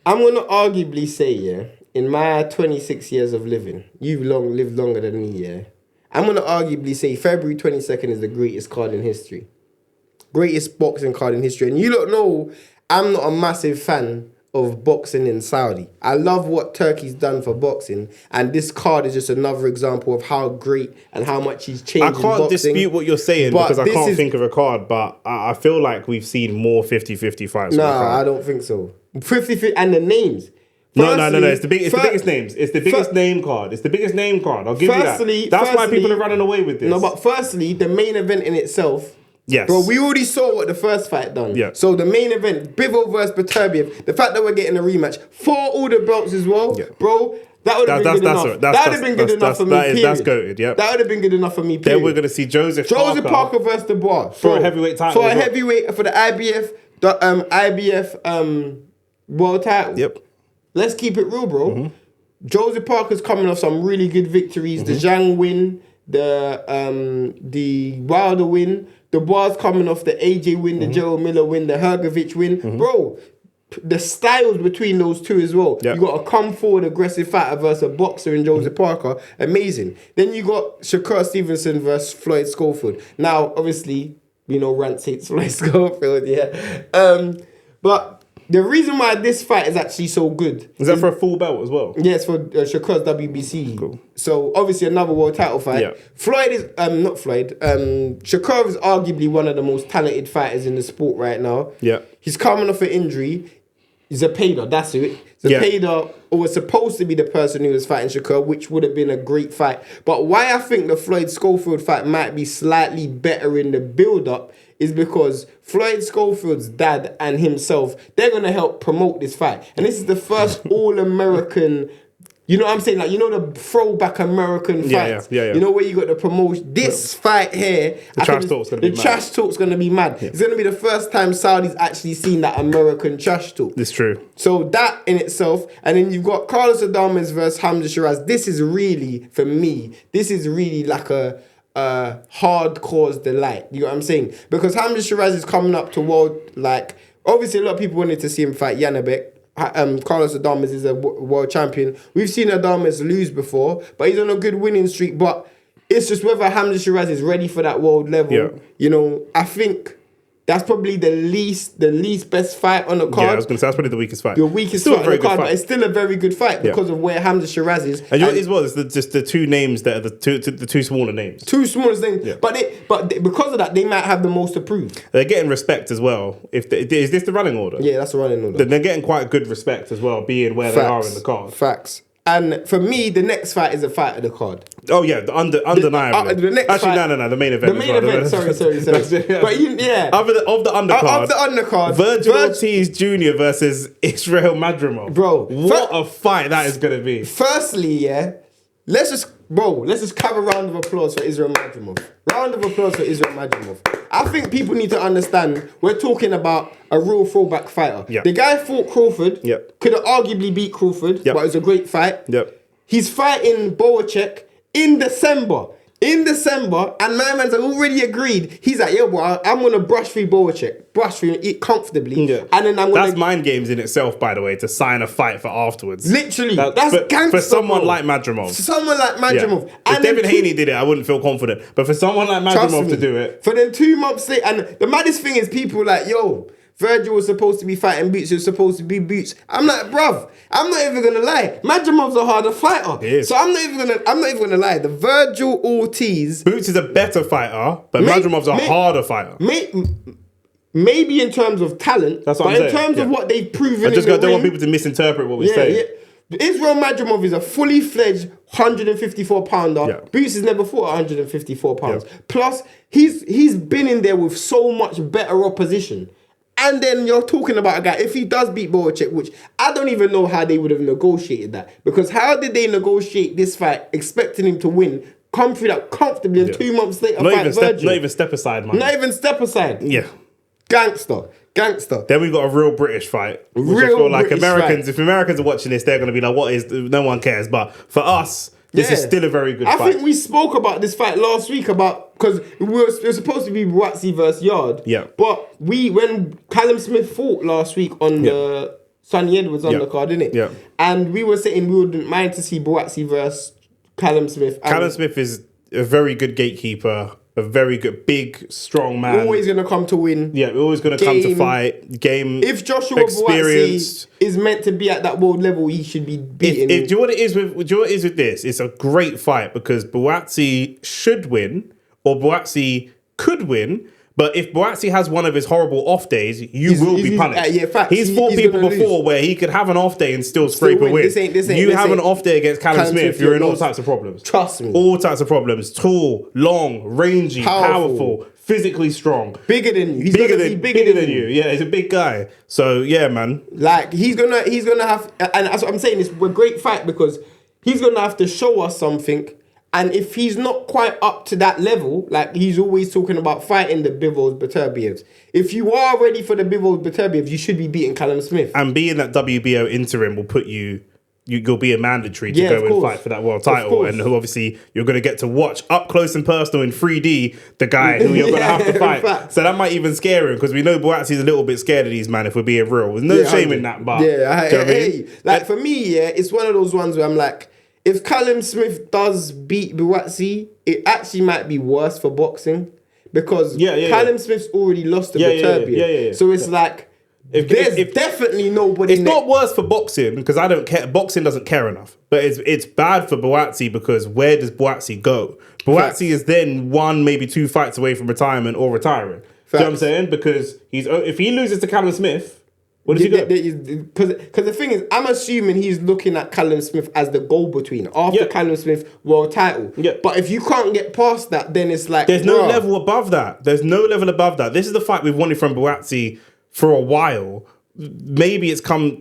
I'm going to arguably say, yeah, in my 26 years of living, you've lived longer than me, yeah. I'm going to arguably say February 22nd is the greatest card in history. Greatest boxing card in history. And you don't know, I'm not a massive fan of boxing in Saudi. I love what Turkey's done for boxing, and this card is just another example of how great and how much he's changed. I can't dispute what you're saying because I can't think of a card, but I feel like we've seen more 50-50 fights. No, I don't think so. 50-50 and the names. No. It's the biggest names. It's the biggest name card. It's the biggest name card. I'll give you that. That's why people are running away with this. No, but firstly, the main event in itself. Yes. Bro, we already saw what the first fight done. Yeah. So the main event, Bivol versus Beterbiev, the fact that we're getting a rematch for all the belts as well, bro, that would have been good enough. That would have been good enough for me, period. That's goated, yeah. That would have been good enough for me, period. Then we're going to see Joseph Parker versus Dubois. For a heavyweight title. For a heavyweight, for the IBF world title. Yep. Let's keep it real, bro. Mm-hmm. Joseph Parker's coming off some really good victories. Mm-hmm. The Zhang win, the Wilder win. The Dubois coming off the AJ win, the Gerald Miller win, the Hergovich win. Mm-hmm. Bro, the styles between those two as well. Yep. You got a come forward aggressive fighter versus a boxer in Joseph Parker. Amazing. Then you got Shakur Stevenson versus Floyd Schofield. Now, obviously, Rance hates Floyd Schofield, yeah. But the reason why this fight is actually so good... Is that for a full belt as well? Yeah, it's for Shakur's WBC. Cool. So, obviously, another world title fight. Yeah. Shakur is arguably one of the most talented fighters in the sport right now. Yeah. He's coming off an injury. Zepeda, that's it. Zepeda was supposed to be the person who was fighting Shakur, which would have been a great fight. But why I think the Floyd Schofield fight might be slightly better in the build-up is because Floyd Schofield's dad and himself, they're going to help promote this fight. And this is the first all-American, you know what I'm saying? Like, the throwback American fights. Yeah. Where you got the promotion. This fight here, the trash talk's going to be mad. The trash talk's going to be mad. Yeah. It's going to be the first time Saudi's actually seen that American trash talk. It's true. So that in itself, and then you've got Carlos Adamus versus Hamza Shiraz. This is really, for me, like a hard cause delight. You know what I'm saying? Because Hamza Shiraz is coming up to world, obviously a lot of people wanted to see him fight Janabek. Carlos Adames is a world champion. We've seen Adames lose before, but he's on a good winning streak. But it's just whether Hamza Shiraz is ready for that world level. Yeah. I think that's probably the least best fight on the card. Yeah, I was going to say that's probably the weakest fight. The weakest fight on the card, but it's still a very good fight because of where Hamza Shiraz is. And as well, it's just the two names that are the two smaller names. Two smallest names. Yeah. But because of that, they might have the most to prove. They're getting respect as well. Is this the running order? Yeah, that's the running order. Then they're getting quite good respect as well, being where they are in the card. Facts. And for me, the next fight is a fight of the card. Oh yeah, undeniably. The main event. The main event. Sorry. But of the undercard. Virgil Ortiz Jr. versus Israel Madrimov. Bro, what a fight that is going to be. Firstly, let's just have a round of applause for Israel Madrimov. I think people need to understand we're talking about a real throwback fighter. Yep. The guy fought Crawford. Yep. Could have arguably beat Crawford, but it was a great fight. Yep. He's fighting Boacek in December. And my man's already agreed. He's like, yo, boy, I'm going to brush through Boacek. Brush through him, eat comfortably. Yeah. And then That's mind games in itself, by the way, to sign a fight for afterwards. Literally. That's gangster, for someone like Madrimov. Yeah. If Devin Haney did it, I wouldn't feel confident. But for someone like Madrimov to do it. For then 2 months later, and the maddest thing is people like, yo, Virgil was supposed to be fighting Boots. It was supposed to be Boots. I'm like, bruv, I'm not even gonna lie. Madrimov's a harder fighter. So I'm not even gonna lie. The Virgil Ortiz. Boots is a better fighter, but Madrimov's a harder fighter. Maybe in terms of talent, that's what I'm saying. In terms of what they've proven, I just don't want people to misinterpret what we're saying. Yeah. Israel Madrimov is a fully fledged 154 pounder. Yeah. Boots has never fought 154 pounds. Yeah. Plus, he's been in there with so much better opposition. And then you're talking about a guy, if he does beat Boacek, which I don't even know how they would have negotiated that. Because how did they negotiate this fight, expecting him to win, come through that comfortably, and 2 months later fight Virgil? Not even step aside, man. Not even step aside. Yeah. Gangster. Then we've got a real British fight. Which I feel like Americans, if Americans are watching this, they're going to be like, no one cares. But for us, this is still a very good fight. I think we spoke about this fight last week because it was supposed to be Buatti versus Riyadh. Yeah. But when Callum Smith fought last week on the Sonny Edwards undercard, innit? Yeah. And we were saying we wouldn't mind to see Buatti versus Callum Smith. Callum Smith is a very good gatekeeper, a very good, big, strong man. Always going to come to win. Yeah, always going to come to fight. Game If Joshua Buatti is meant to be at that world level, he should be beaten. Do you know what it is with this? It's a great fight because Buatti should win, or Buatti could win. But if Buatti has one of his horrible off days, you will be punished. Facts. He's fought people before where he could have an off day and still scrape a win. You have an off day against Callum Smith, you're in all types of problems. Trust me. All types of problems. Tall, long, rangy, powerful, physically strong. Bigger than you. He's bigger than you. Yeah, he's a big guy. So yeah, man. Like he's gonna have, and that's what I'm saying. It's a great fight because he's gonna have to show us something. And if he's not quite up to that level, like he's always talking about fighting the Bivols, Beterbievs. If you are ready for the Bivols, Beterbievs, you should be beating Callum Smith. And being that WBO interim will put you'll be a mandatory to go and fight for that world title. And who obviously you're going to get to watch up close and personal in 3D, the guy who you're going to have to fight. So that might even scare him because we know Buatti's a little bit scared of these, man, if we're being real. There's no shame in that, but... For me, it's one of those ones where I'm like, if Callum Smith does beat Buatti, it actually might be worse for boxing because Callum Smith's already lost to Beterbiev. So it's like, there's definitely nobody... It's not worse for boxing because I don't care. Boxing doesn't care enough. But it's bad for Buatti because where does Buatti go? Buatti is then 1, maybe 2 fights away from retirement or retiring. Do you know what I'm saying? Because if he loses to Callum Smith... What does he go? Because the thing is, I'm assuming he's looking at Callum Smith as the go-between after Callum Smith world title. Yeah. But if you can't get past that, then it's like... There's no level above that. There's no level above that. This is the fight we've wanted from Buatti for a while. Maybe it's come,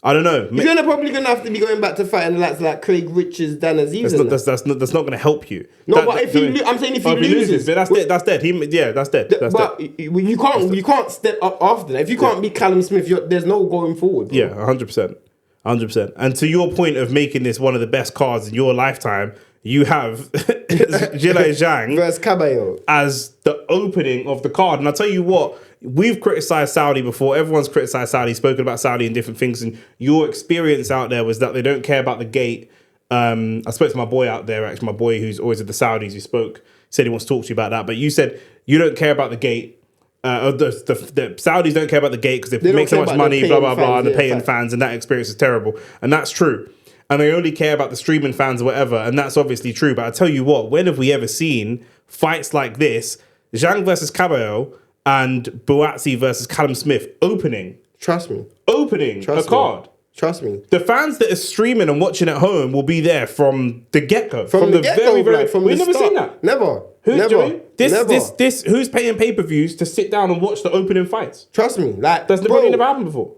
I don't know. He's probably going to have to be going back to fighting the likes like Craig Richards, Dan Aziz. That's not going to help you. No, but if he loses, that's dead. That's dead. That's dead. But you can't step up after that. If you can't beat Callum Smith, there's no going forward. Bro. Yeah, 100%. 100%. And to your point of making this one of the best cards in your lifetime, you have Zhilei Zhang versus Cabello as the opening of the card. And I'll tell you what, we've criticised Saudi before. Everyone's criticised Saudi, spoken about Saudi and different things. And your experience out there was that they don't care about the gate. I spoke to my boy out there, actually, my boy who's always at the Saudis, who said he wants to talk to you about that. But you said you don't care about the gate. The Saudis don't care about the gate because they make so much money, blah, blah, blah, and they're paying fans, and that experience is terrible. And that's true. And they only care about the streaming fans or whatever, and that's obviously true. But I tell you what, when have we ever seen fights like this, Zhang versus Cabello and Buatti versus Callum Smith opening? Trust me. Opening a card. Trust me. The fans that are streaming and watching at home will be there from the get-go. From the get-go, we've never seen that. Never. Who's paying pay-per-views to sit down and watch the opening fights? Trust me, like that's never happened before.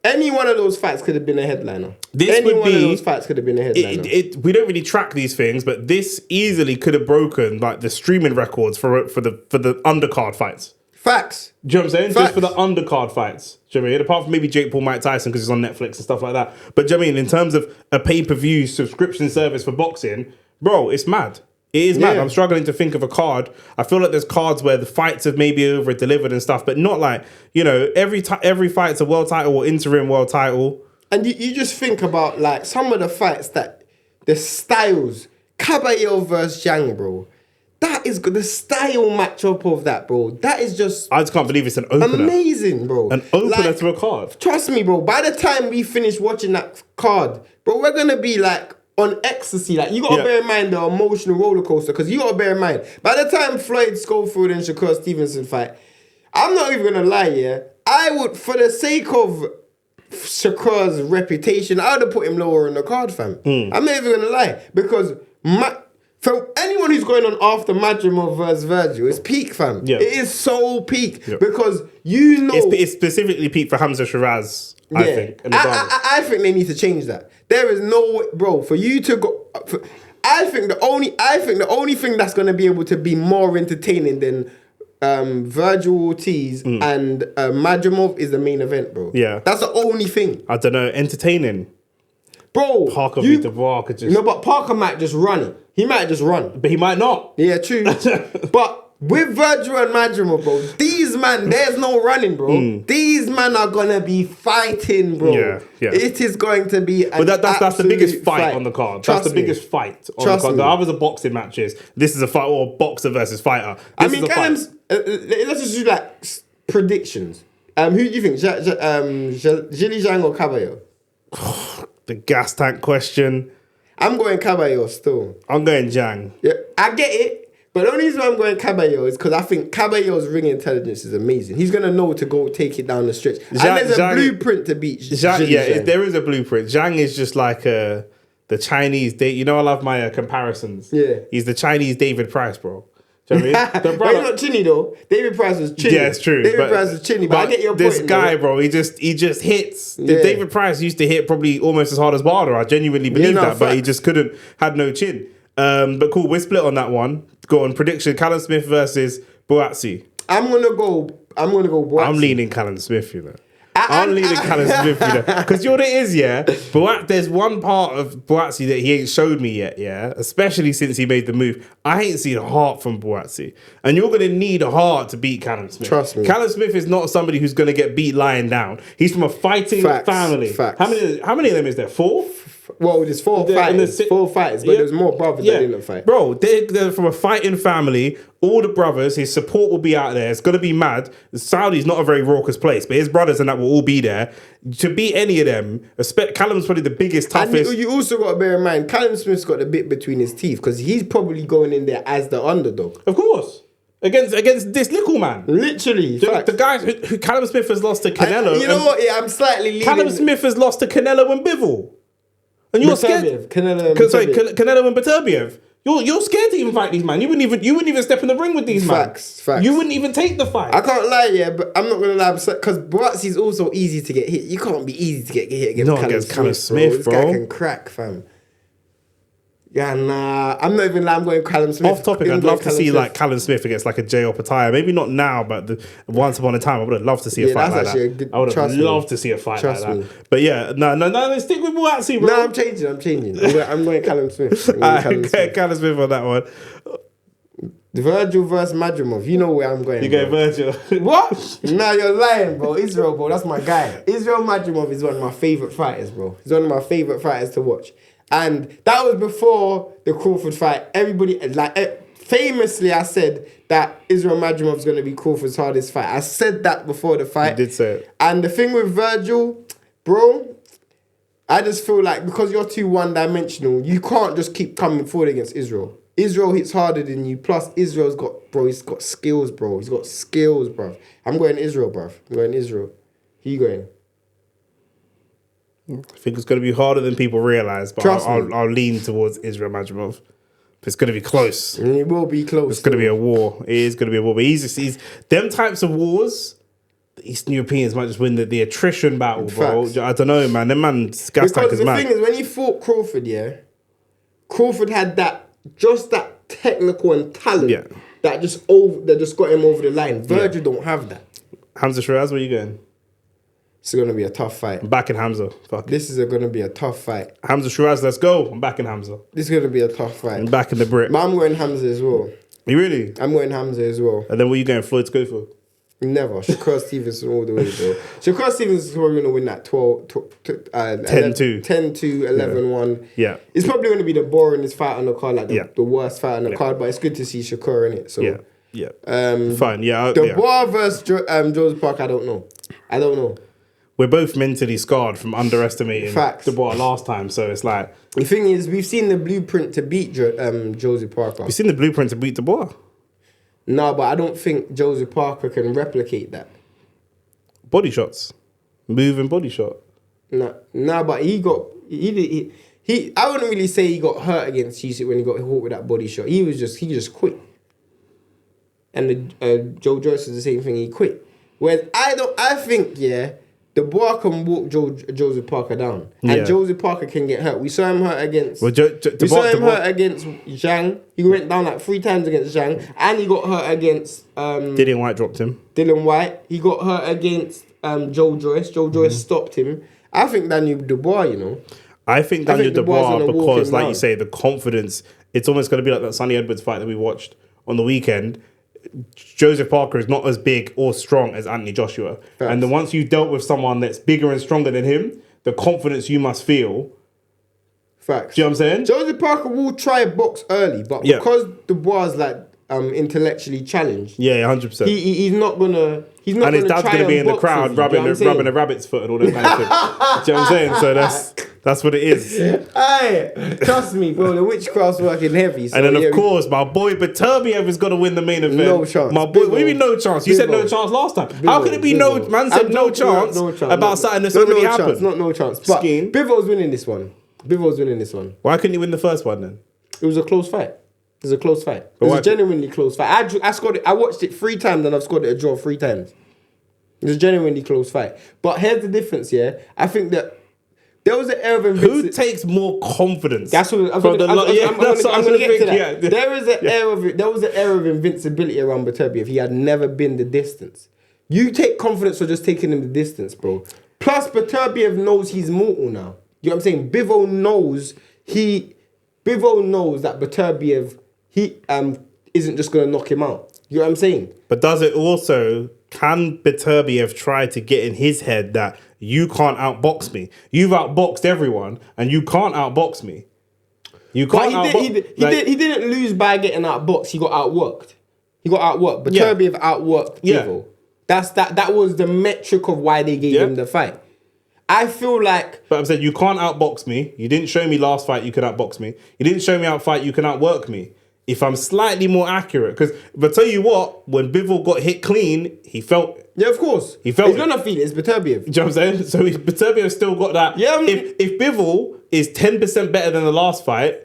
Any one of those fights could have been a headliner. We don't really track these things, but this easily could have broken like the streaming records for the undercard fights. Facts. Do you know what I'm saying? Facts. Just for the undercard fights. Do you know what I mean? Apart from maybe Jake Paul, Mike Tyson because it's on Netflix and stuff like that. But do you know what I mean? In terms of a pay-per-view subscription service for boxing, bro, it's mad. It is mad. I'm struggling to think of a card. I feel like there's cards where the fights have maybe over-delivered and stuff, but not like, every fight's a world title or interim world title. And you just think about like some of the fights that the styles, Cabello versus Zhang, bro. That is good. The style matchup of that, bro. That is just... I just can't believe it's an opener. Amazing, bro. An opener to a card. Trust me, bro. By the time we finish watching that card, bro, we're going to be like on ecstasy. Like, you got to bear in mind the emotional roller coaster because you got to bear in mind, by the time Floyd Schofield and Shakur Stevenson fight, I'm not even going to lie, I would, for the sake of Shakur's reputation, I would have put him lower on the card, fam. I'm not even going to lie because... For anyone who's going on after Madrimov versus Virgil, it's peak, fam. Yeah. It is so peak because it's specifically peak for Hamza Shiraz. I think. I think they need to change that. There is no way, bro, for you to go. I think the only thing that's going to be able to be more entertaining than Virgil Ortiz and Madrimov is the main event, bro. Yeah, that's the only thing. I don't know, entertaining. Bro, Parker v. Dubois could just... No, but Parker might just run it. He might just run. But he might not. Yeah, true. But With Virgil and Madrimov, bro, these man, there's no running, bro. These man are gonna be fighting, bro. Yeah. It is going to be an that's the biggest fight on the card. Trust that's the biggest fight on the card. The others are boxing matches. This is a fight or boxer versus fighter. Let's just do like predictions. Who do you think? Zhili Zhang or Caballero? The gas tank question. I'm going Caballero still. I'm going Zhang. Yeah, I get it. But the only reason I'm going Caballero is because I think Caballero's ring intelligence is amazing. He's going to know to go take it down the stretch. And there's a blueprint to beat Zhang. Yeah, there is a blueprint. Zhang is just like the Chinese... You know I love my comparisons. Yeah. He's the Chinese David Price, bro. Do you know what I mean? But he's not chinny though. David Price was chinny. Yeah, it's true. David Price was chinny, but I get your point. This guy, bro, he just hits. Yeah. David Price used to hit probably almost as hard as Wilder. I genuinely believe that, but he just had no chin. But cool, we're split on that one. Go on, prediction: Callum Smith versus Buatti. I'm gonna go Buatti. I'm leaning Callum Smith, you know. I'm leaning Callum Smith, you know. Because you know what it is, yeah? There's one part of Buatti that he ain't showed me yet, yeah? Especially since he made the move. I ain't seen a heart from Buatti. And you're going to need a heart to beat Callum Smith. Trust me. Callum Smith is not somebody who's going to get beat lying down. He's from a fighting family. Facts. How many of them is there? 4? Well, there's 4 fighters, but there's more brothers that didn't fight. Bro, they're from a fighting family. All the brothers, his support will be out there. It's going to be mad. Saudi's not a very raucous place, but his brothers and that will all be there. To beat any of them, Callum's probably the biggest, toughest. And you also got to bear in mind, Callum Smith's got the bit between his teeth because he's probably going in there as the underdog. Of course. Against this little man. Literally. The guy who Callum Smith has lost to Canelo. You know what? Yeah, I'm slightly leaning. Callum Smith has lost to Canelo and Bivol. And you're scared. Canelo and Beterbiev. You're scared to even fight these man. You wouldn't even step in the ring with these man. Facts. You wouldn't even take the fight. I can't lie, yeah, but I'm not gonna lie because Buatti's also easy to get hit. You can't be easy to get hit against Callum Smith, bro. This guy can crack, fam. Yeah, nah. I'm not even lying. I'm going Callum Smith. Off topic, I'd love to see like Callum Smith against like a J or Pattaya. Maybe not now, but once upon a time, I would have loved to see a fight like that. I would have loved to see a fight like that. But yeah, no, let's stick with Buatti, bro. No, I'm changing. I'm going Callum Smith. Callum Smith on that one. Virgil versus Madrimov. You know where I'm going. You go Virgil. What? Nah, you're lying, bro. Israel, bro. That's my guy. Israel Madrimov is one of my favourite fighters, bro. He's one of my favourite fighters to watch. And that was before the Crawford fight. Everybody, famously, I said that Israel Madrimov's going to be Crawford's hardest fight. I said that before the fight. You did say it. And the thing with Virgil, bro, I just feel like because you're too one-dimensional, you can't just keep coming forward against Israel. Israel hits harder than you. Plus, Israel's got, he's got skills, bro. He's got skills, bro. I'm going Israel, bro. I'm going Israel. Who you going? I think it's going to be harder than people realise, but I'll lean towards Israel Madrimov. It's going to be close. It will be close. It's going to be a war. It is going to be a war. But he's them types of wars, the Eastern Europeans might just win the attrition battle, bro. Facts. I don't know, man. Them man, gas tank is mad. Because the thing is, when he fought Crawford, Crawford had that technical and talent that just got him over the line. Virgil don't have that. Hamza Shiraz, where you going? It's going to be a tough fight. I'm backing Hamza. Fuck. This is going to be a tough fight. Hamza Shiraz, let's go. I'm backing Hamza. This is going to be a tough fight. I'm backing the Brit. But I'm going Hamza as well. You really? I'm going Hamza as well. And then what are you going Floyd to go for? Never. Shakur Stevenson all the way, bro. Shakur Stevenson is probably going to win that 10-2, 11-1. Yeah. It's probably going to be the boringest fight on the card, like the worst fight on the card, but it's good to see Shakur in it. So yeah. Fine. Yeah. Dubois versus Joseph Park, I don't know. We're both mentally scarred from underestimating Dubois last time, so it's like... The thing is, we've seen the blueprint to beat Joseph Parker. We've seen the blueprint to beat Dubois. No, but I don't think Joseph Parker can replicate that. Body shots. Moving body shot. No, but I wouldn't really say he got hurt against Usyk when he got hit with that body shot. He just quit. And Joe Joyce is the same thing, he quit. Whereas I think Dubois can walk Joseph Parker down. And Joseph Parker can get hurt. We saw him hurt against... hurt against Zhang. He went down like 3 times against Zhang. And he got hurt against... Dillian White dropped him. Dillian White. He got hurt against Joe Joyce. Joe Joyce stopped him. I think Daniel Dubois, I think Daniel Dubois because, like you say, the confidence... It's almost going to be like that Sonny Edwards fight that we watched on the weekend. Joseph Parker is not as big or strong as Anthony Joshua. Facts. And then once you've dealt with someone that's bigger and stronger than him, the confidence you must feel. Facts. Do you know what I'm saying? Joseph Parker will try a box early, but because Dubois is like intellectually challenged. Yeah, 100%. He's not gonna. He's not. And his dad's gonna be in the crowd rubbing a rabbit's foot and all that kind of thing. Do you know what I'm saying? So that's what it is. Hey, trust me, bro. The witchcraft's working heavy. So and then of course, my boy Beterbiev is gonna win the main event. No chance. My boy, what do you mean no chance? You said no chance last time. How could it be no? Man said no chance about something that's already happened. Not no chance. But Bivol's winning this one. Why couldn't you win the first one then? It was a close fight. It was a close fight. It was a genuinely close fight. I scored it. I watched it 3 times and I've scored it a draw 3 times. It was a genuinely close fight. But here's the difference, yeah. I think that there was an air of invincibility. Who takes more confidence? That's what I'm going to get to that. Yeah. There was an air of invincibility around Beterbiev. He had never been the distance. You take confidence for just taking him the distance, bro. Plus, Beterbiev knows he's mortal now. You know what I'm saying? Bivol knows that Beterbiev isn't just going to knock him out. You know what I'm saying? But can Beterbiev try to get in his head that you can't outbox me? You've outboxed everyone and you can't outbox me. You can't he didn't lose by getting outboxed. He got outworked. Beterbiev outworked Bivol. That was the metric of why they gave him the fight. I feel like... But I'm saying you can't outbox me. You didn't show me last fight you could outbox me. You didn't show me outfight you can outwork me. If I'm slightly more accurate, because but tell you what, when Bivol got hit clean, he felt. Yeah, of course. He's gonna feel it. It's Beterbiev. Do you know what I'm saying? So Beterbiev still got that. Yeah. If Bivol is 10% better than the last fight,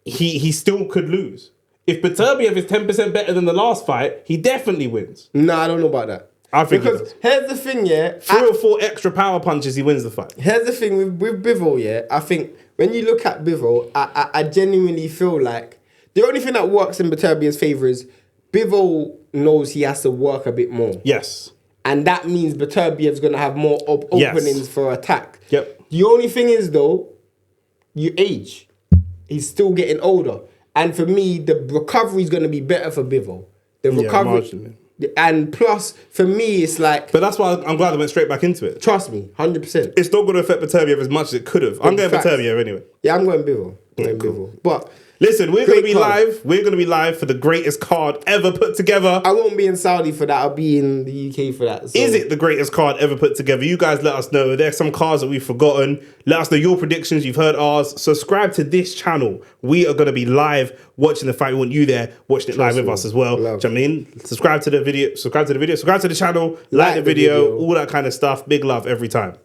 he still could lose. If Beterbiev is 10% better than the last fight, he definitely wins. No, I don't know about that. I think because here's the thing, yeah. 3 or 4 extra power punches, he wins the fight. Here's the thing with Bivol, yeah. I think when you look at Bivol, I genuinely feel like. The only thing that works in Beterbiev's favour is Bivol knows he has to work a bit more. Yes. And that means Beterbiev's going to have more openings for attack. Yep. The only thing is, though, you age. He's still getting older. And for me, the recovery is going to be better for Bivol. The recovery... And plus, for me, it's like... But that's why I'm glad I went straight back into it. Trust me, 100%. It's not going to affect Beterbiev as much as it could have. I'm going Beterbiev anyway. Yeah, I'm going Bivol. Bivol. But... Listen, we're going to be live. We're going to be live for the greatest card ever put together. I won't be in Saudi for that. I'll be in the UK for that. So. Is it the greatest card ever put together? You guys let us know. There's some cards that we've forgotten. Let us know your predictions. You've heard ours. Subscribe to this channel. We are going to be live watching the fight. We want you there watching it live with us as well. Do you know what I mean? Subscribe to the video. Subscribe to the channel. Like the video. All that kind of stuff. Big love every time.